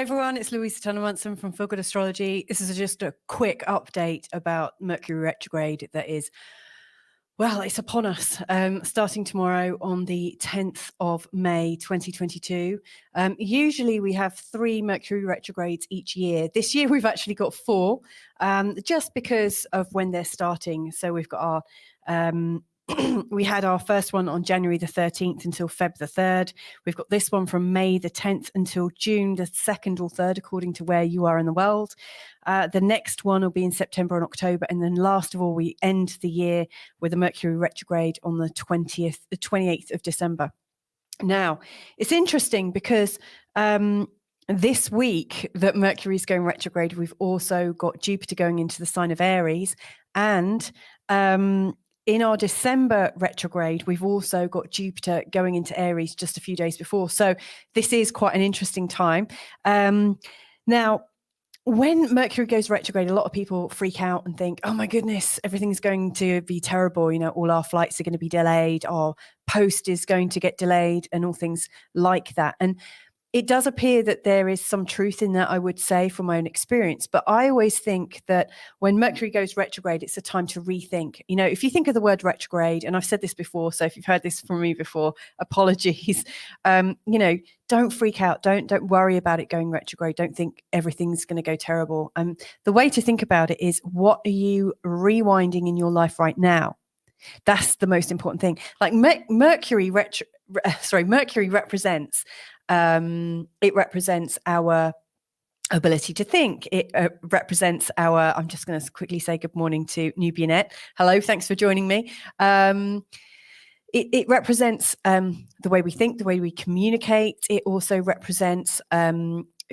everyone, it's Louisa Tunner-Munson from Feel Good Astrology. This is just a quick update about Mercury retrograde that is, well, it's upon us, starting tomorrow on the 10th of May 2022. Usually we have 3 Mercury retrogrades each year. This year we've actually got 4, just because of when they're starting. So we've got our we had our first one on January the 13th until Feb the 3rd. We've got this one from May the 10th until June the 2nd or 3rd, according to where you are in the world. The next one will be in September and October. And then last of all, we end the year with a Mercury retrograde on the 28th of December. Now, it's interesting because this week that Mercury is going retrograde, we've also got Jupiter going into the sign of Aries. And in our December retrograde, we've also got Jupiter going into Aries just a few days before. So this is quite an interesting time. Now, when Mercury goes retrograde, a lot of people freak out and think, oh my goodness, everything's going to be terrible. You know, all our flights are going to be delayed, our post is going to get delayed and all things like that. And it does appear that there is some truth in that, I would say, from my own experience. But I always think that when Mercury goes retrograde, it's a time to rethink. You know, if you think of the word retrograde, and I've said this before, so if you've heard this from me before, apologies. You know, don't freak out. Don't worry about it going retrograde. Don't think everything's going to go terrible. The way to think about it is, what are you rewinding in your life right now? That's the most important thing. Like Mercury represents. It represents our ability to think. It represents our, I'm just going to quickly say good morning to Nubianette. Hello, thanks for joining me. It represents the way we think, the way we communicate. It also represents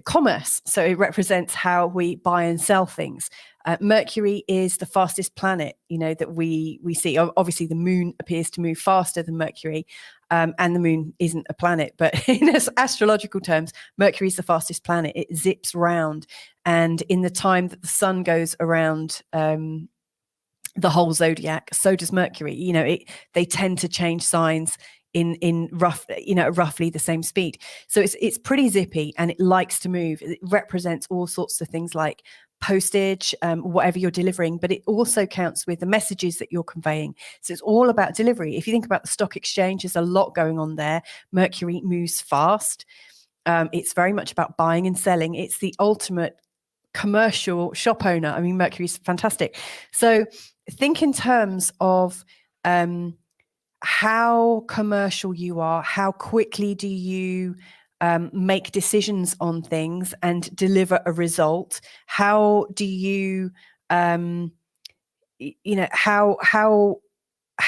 commerce. So it represents how we buy and sell things. Mercury is the fastest planet, you know, that we see. Obviously, the moon appears to move faster than Mercury, and the moon isn't a planet. But in astrological terms, Mercury is the fastest planet. It zips round, and in the time that the sun goes around the whole zodiac, so does Mercury. You know, they tend to change signs in roughly the same speed. So it's pretty zippy, and it likes to move. It represents all sorts of things like postage, whatever you're delivering, but it also counts with the messages that you're conveying. So it's all about delivery. If you think about the stock exchange, there's a lot going on there. Mercury moves fast. It's very much about buying and selling. It's the ultimate commercial shop owner. I mean, Mercury's fantastic. So think in terms of how commercial you are, how quickly do you make decisions on things and deliver a result? How do you, how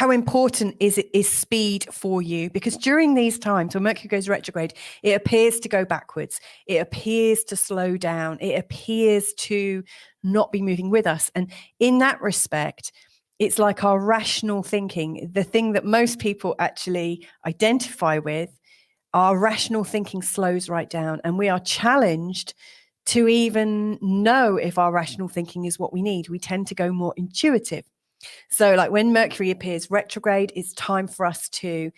important is speed for you? Because during these times when Mercury goes retrograde, it appears to go backwards. It appears to slow down. It appears to not be moving with us. And in that respect, it's like our rational thinking, the thing that most people actually identify with. Our rational thinking slows right down, and we are challenged to even know if our rational thinking is what we need. We tend to go more intuitive. So like when Mercury appears retrograde, it's time for us to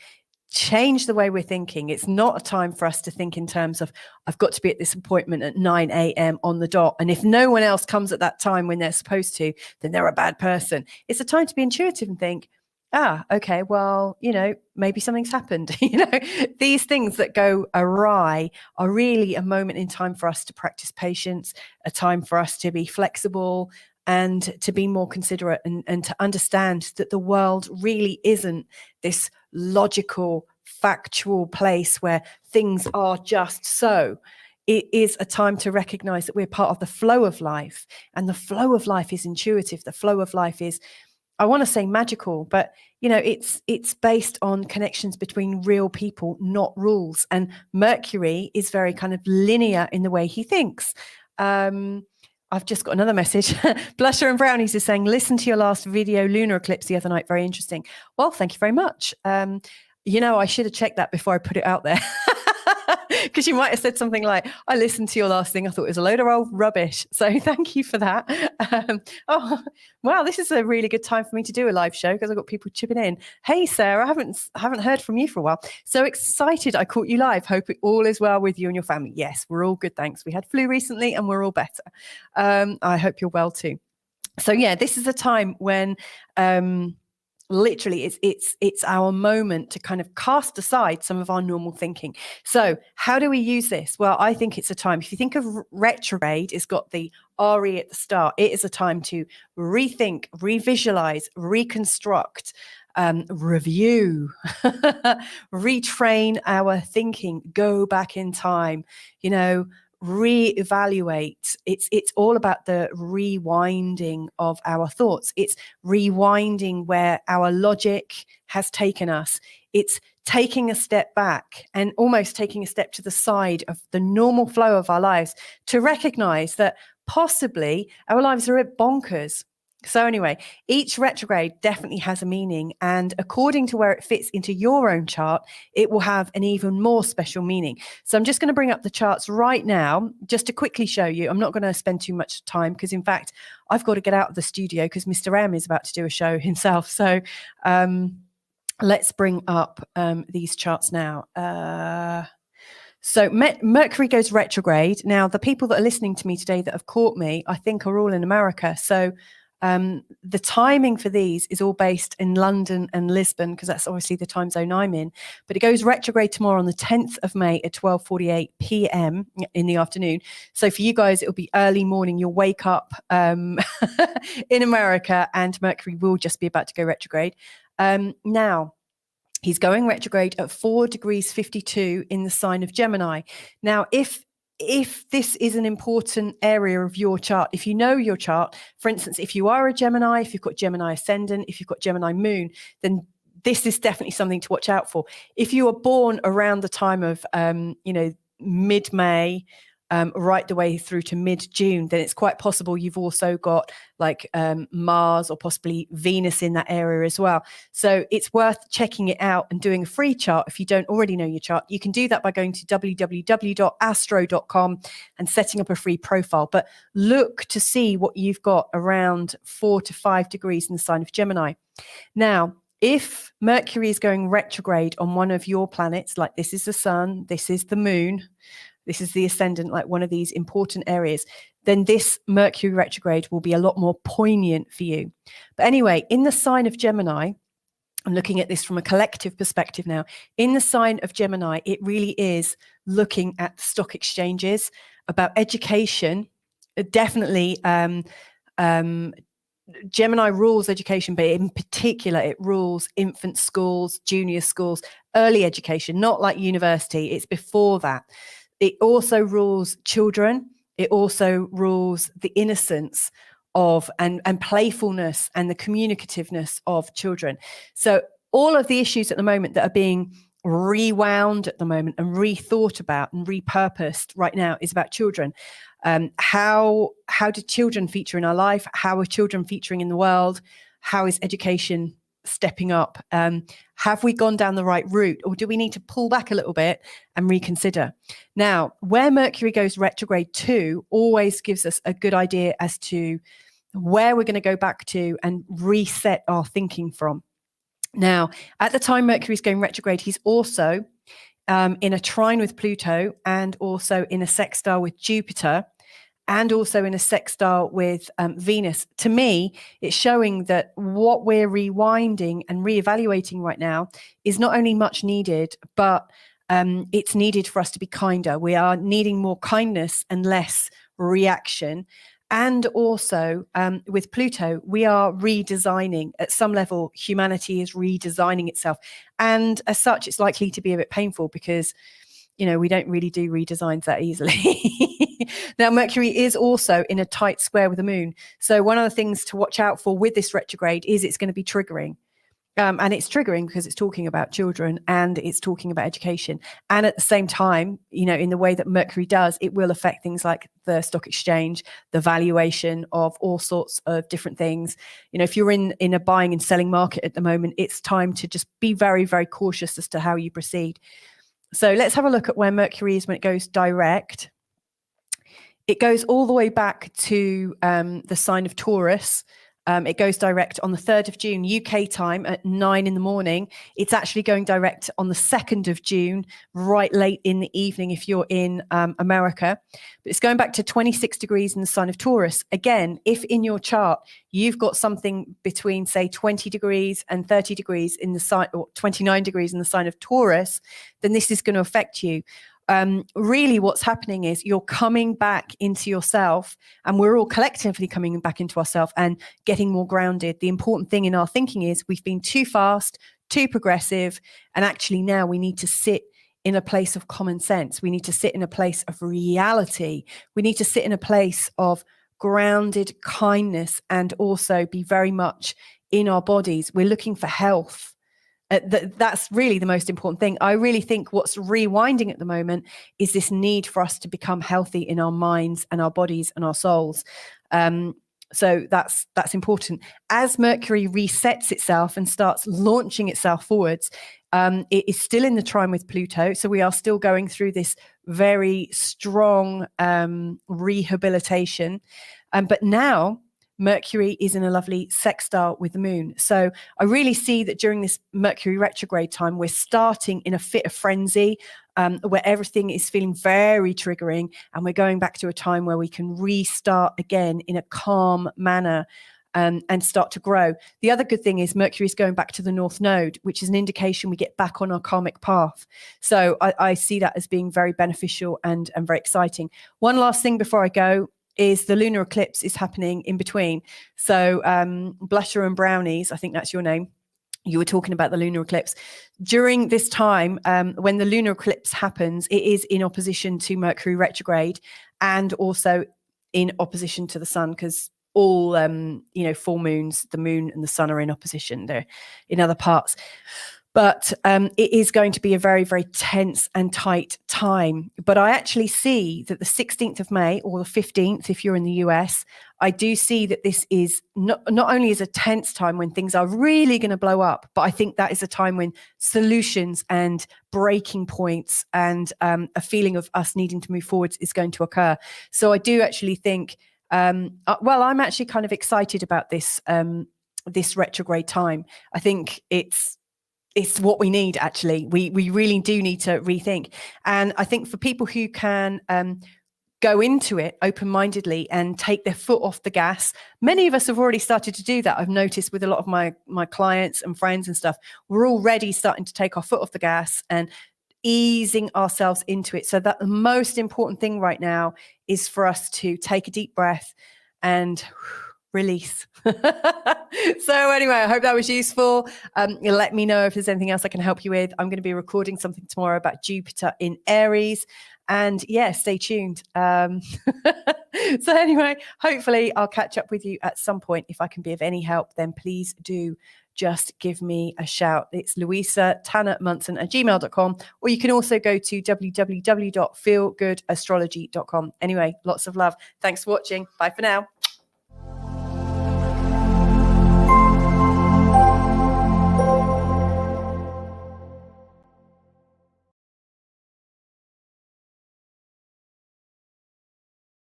change the way we're thinking. It's not a time for us to think in terms of, I've got to be at this appointment at 9 a.m. on the dot. And if no one else comes at that time when they're supposed to, then they're a bad person. It's a time to be intuitive and think, okay, well, you know, maybe something's happened. You know, these things that go awry are really a moment in time for us to practice patience, a time for us to be flexible and to be more considerate and to understand that the world really isn't this logical, factual place where things are just so. It is a time to recognize that we're part of the flow of life, and the flow of life is intuitive. The flow of life is, I want to say magical, but you know, it's based on connections between real people, not rules. And Mercury is very kind of linear in the way he thinks. I've just got another message. Blusher and Brownies is saying, listen to your last video, Lunar Eclipse, the other night. Very interesting. Well, thank you very much. You know, I should have checked that before I put it out there. because you might have said something like, I listened to your last thing, I thought it was a load of old rubbish. So thank you for that. Oh, wow, this is a really good time for me to do a live show because I've got people chipping in. Hey, Sarah, I haven't heard from you for a while. So excited I caught you live. Hope it all is well with you and your family. Yes, we're all good, thanks. We had flu recently and we're all better. I hope you're well too. So yeah, this is a time when literally it's our moment to kind of cast aside some of our normal thinking. So how do we use this? Well, I think it's a time, if you think of retrograde, it's got the RE at the start. It is a time to rethink, revisualize, reconstruct, review, retrain our thinking, go back in time, reevaluate. It's all about the rewinding of our thoughts. It's rewinding where our logic has taken us. It's taking a step back and almost taking a step to the side of the normal flow of our lives to recognize that possibly our lives are a bit bonkers. So anyway, each retrograde definitely has a meaning, and according to where it fits into your own chart, it will have an even more special meaning. So I'm just going to bring up the charts right now just to quickly show you. I'm not going to spend too much time because, in fact, I've got to get out of the studio because Mr. M is about to do a show himself. So let's bring up these charts now. So Mercury goes retrograde. Now, the people that are listening to me today that have caught me, I think, are all in America. So the timing for these is all based in London and Lisbon because that's obviously the time zone I'm in. But it goes retrograde tomorrow on the 10th of May at 12:48 p.m. in the afternoon. So for you guys, it'll be early morning. You'll wake up in America and Mercury will just be about to go retrograde. Now, he's going retrograde at 4 degrees 52 in the sign of Gemini. Now, if this is an important area of your chart, if you know your chart, for instance, if you are a Gemini, if you've got Gemini ascendant, if you've got Gemini moon, then this is definitely something to watch out for. If you were born around the time of, mid-May, right the way through to mid-June, then it's quite possible you've also got like Mars or possibly Venus in that area as well. So it's worth checking it out and doing a free chart if you don't already know your chart. You can do that by going to www.astro.com and setting up a free profile. But look to see what you've got around 4 to 5 degrees in the sign of Gemini. Now, if Mercury is going retrograde on one of your planets, like this is the sun, this is the moon, this is the ascendant, like one of these important areas, then this Mercury retrograde will be a lot more poignant for you. But anyway, in the sign of Gemini, I'm looking at this from a collective perspective now. In the sign of Gemini, it really is looking at the stock exchanges, about education, definitely Gemini rules education, but in particular, it rules infant schools, junior schools, early education, not like university. It's before that. It also rules children. It also rules the innocence of and playfulness and the communicativeness of children. So all of the issues at the moment that are being rewound at the moment and rethought about and repurposed right now is about children. How do children feature in our life? How are children featuring in the world? How is education stepping up? Have we gone down the right route, or do we need to pull back a little bit and reconsider? Now, where Mercury goes retrograde to always gives us a good idea as to where we're going to go back to and reset our thinking from. Now, at the time Mercury's going retrograde, he's also in a trine with Pluto and also in a sextile with Jupiter, and also in a sextile with Venus. To me, it's showing that what we're rewinding and reevaluating right now is not only much needed, but it's needed for us to be kinder. We are needing more kindness and less reaction. And also with Pluto, we are redesigning. At some level, humanity is redesigning itself. And as such, it's likely to be a bit painful because we don't really do redesigns that easily. Now, Mercury is also in a tight square with the moon. So one of the things to watch out for with this retrograde is it's going to be triggering. And it's triggering because it's talking about children and it's talking about education. And at the same time, in the way that Mercury does, it will affect things like the stock exchange, the valuation of all sorts of different things. If you're in a buying and selling market at the moment, it's time to just be very, very cautious as to how you proceed. So let's have a look at where Mercury is when it goes direct. It goes all the way back to the sign of Taurus. It goes direct on the 3rd of June, UK time at 9 in the morning. It's actually going direct on the 2nd of June, right late in the evening if you're in America. But it's going back to 26 degrees in the sign of Taurus. Again, if in your chart you've got something between, say, 20 degrees and 30 degrees in the sign, or 29 degrees in the sign of Taurus, then this is going to affect you. Really what's happening is you're coming back into yourself, and we're all collectively coming back into ourselves and getting more grounded. The important thing in our thinking is we've been too fast, too progressive, and actually now we need to sit in a place of common sense. We need to sit in a place of reality. We need to sit in a place of grounded kindness and also be very much in our bodies. We're looking for health. That's really the most important thing. I really think what's rewinding at the moment is this need for us to become healthy in our minds and our bodies and our souls. So that's important. As Mercury resets itself and starts launching itself forwards, it is still in the trine with Pluto. So we are still going through this very strong rehabilitation. But now Mercury is in a lovely sextile with the moon. So I really see that during this Mercury retrograde time, we're starting in a fit of frenzy, where everything is feeling very triggering, and we're going back to a time where we can restart again in a calm manner and start to grow. The other good thing is Mercury is going back to the North Node, which is an indication we get back on our karmic path. So I see that as being very beneficial and very exciting. One last thing before I go is the lunar eclipse is happening in between. So Blusher and Brownies, I think that's your name. You were talking about the lunar eclipse. During this time, when the lunar eclipse happens, it is in opposition to Mercury retrograde and also in opposition to the sun, because all, full moons, the moon and the sun are in opposition. They're in other parts. But it is going to be a very, very tense and tight time. But I actually see that the 16th of May or the 15th, if you're in the US, I do see that this is not only is a tense time when things are really going to blow up, but I think that is a time when solutions and breaking points and a feeling of us needing to move forwards is going to occur. So I do actually think, I'm actually kind of excited about this retrograde time. I think it's what we need, actually. We really do need to rethink. And I think for people who can go into it open-mindedly and take their foot off the gas, many of us have already started to do that. I've noticed with a lot of my clients and friends and stuff, we're already starting to take our foot off the gas and easing ourselves into it. So that the most important thing right now is for us to take a deep breath and release. So anyway, I hope that was useful. Let me know if there's anything else I can help you with. I'm going to be recording something tomorrow about Jupiter in Aries. And yeah, stay tuned. So anyway, hopefully I'll catch up with you at some point. If I can be of any help, then please do just give me a shout. It's louisa.tannermunson@gmail.com, or you can also go to www.feelgoodastrology.com. Anyway, lots of love. Thanks for watching. Bye for now.